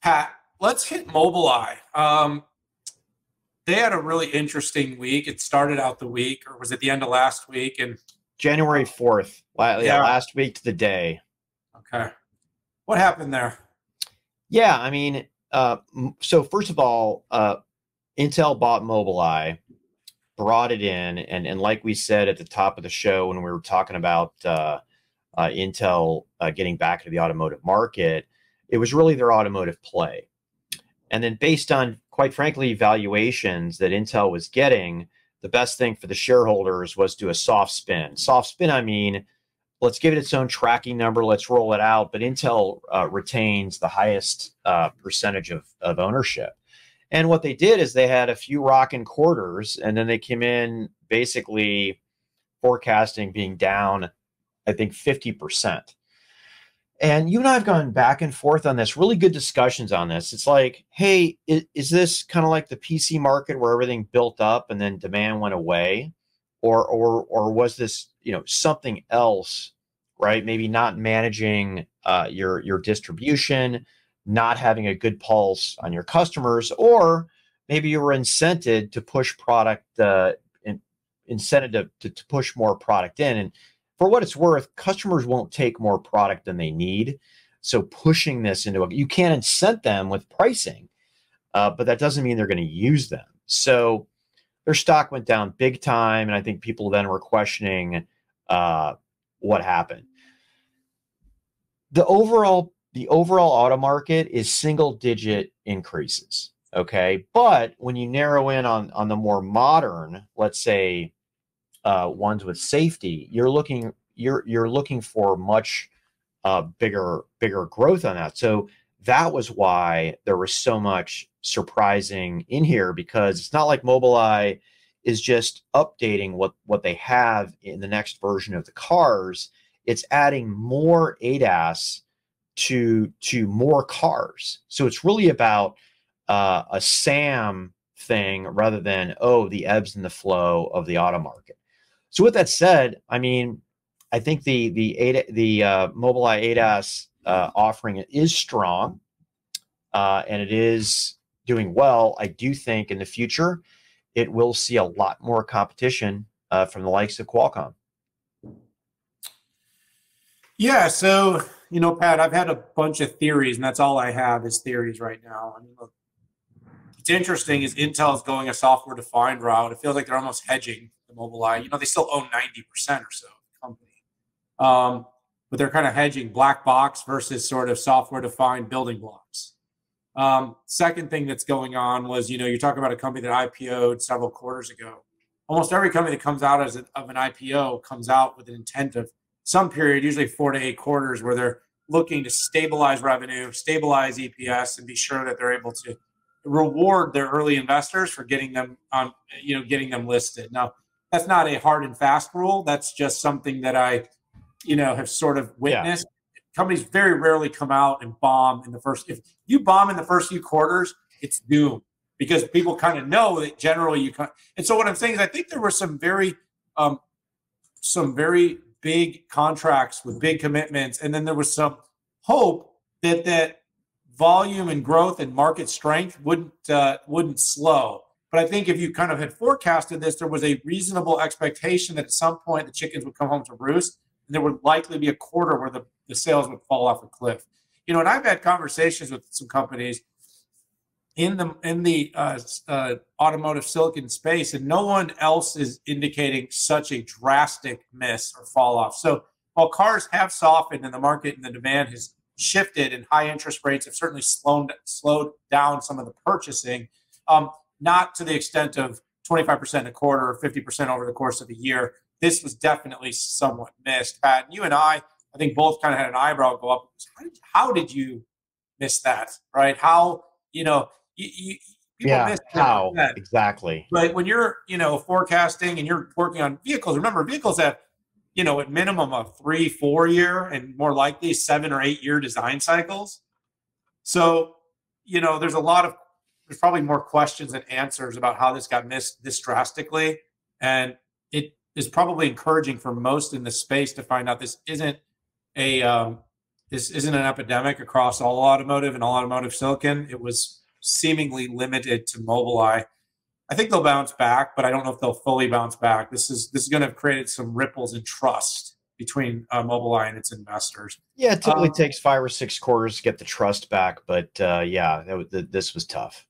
Pat, let's hit Mobileye. They had a really interesting week. It started out the week, or was it the end of last week? And January 4th, yeah, yeah, last week to the day. okay. What happened there? Yeah, I mean, so first of all, Intel bought Mobileye, brought it in, and like we said at the top of the show when we were talking about Intel getting back into the automotive market, it was really their automotive play. And then based on, quite frankly, valuations that Intel was getting, the best thing for the shareholders was do a soft spin. Soft spin, I mean, let's give it its own tracking number, let's roll it out, but Intel retains the highest percentage of ownership. And what they did is they had a few rocking quarters, and then they came in basically forecasting being down, I think, 50%. And you and I have gone back and forth on this, really good discussions on this. It's like, hey, is this kind of like the PC market where everything built up and then demand went away? Or was this, something else, right? Maybe not managing your distribution, not having a good pulse on your customers, or maybe you were incented to push product, incented to push more product in. And for what it's worth, customers won't take more product than they need. So pushing this you can't incent them with pricing, but that doesn't mean they're going to use them. So their stock went down big time, and I think people then were questioning what happened. The overall auto market is single-digit increases, okay? But when you narrow in on the more modern, let's say, ones with safety, you're looking for much bigger growth on that. So that was why there was so much surprising in here, because it's not like Mobileye is just updating what they have in the next version of the cars. It's adding more ADAS to more cars. So it's really about a SAM thing rather than, the ebbs and the flow of the auto market. So with that said, I mean, I think the Mobileye ADAS offering is strong, and it is doing well. I do think in the future it will see a lot more competition from the likes of Qualcomm. Yeah, so Pat, I've had a bunch of theories, and that's all I have is theories right now. I mean, look, what's interesting is Intel's going a software-defined route. It feels like they're almost hedging the Mobileye. They still own 90% or so of the company, but they're kind of hedging black box versus sort of software-defined building blocks. Second thing that's going on was, you're talking about a company that IPO'd several quarters ago. Almost every company that comes out of an IPO comes out with an intent of some period, usually 4 to 8 quarters, where they're looking to stabilize revenue, stabilize EPS, and be sure that they're able to reward their early investors for getting them on, getting them listed. Now, that's not a hard and fast rule. That's just something that I, have sort of witnessed. Yeah. Companies very rarely come out and bomb in the first. If you bomb in the first few quarters, it's doomed, because people kind of know that generally you can. And so what I'm saying is, I think there were some very big contracts with big commitments, and then there was some hope that volume and growth and market strength wouldn't slow. But I think if you kind of had forecasted this, there was a reasonable expectation that at some point the chickens would come home to roost, and there would likely be a quarter where the sales would fall off a cliff. And I've had conversations with some companies in the automotive silicon space, and no one else is indicating such a drastic miss or fall off. So while cars have softened and the market and the demand has shifted, and high interest rates have certainly slowed down some of the purchasing, not to the extent of 25% a quarter or 50% over the course of a year. This was definitely somewhat missed. Pat, you and I think both kind of had an eyebrow go up. How did you miss that? Right? How, people miss how exactly. But when you're, forecasting and you're working on vehicles, remember, vehicles have, at minimum a 3-4 year and more likely 7 or 8 year design cycles. So, there's probably more questions than answers about how this got missed this drastically. And it is probably encouraging for most in the space to find out this isn't this isn't an epidemic across all automotive and all automotive silicon. It was seemingly limited to Mobileye. I think they'll bounce back, but I don't know if they'll fully bounce back. This is going to have created some ripples in trust between Mobileye and its investors. Yeah, it typically takes 5 or 6 quarters to get the trust back, but yeah, this was tough.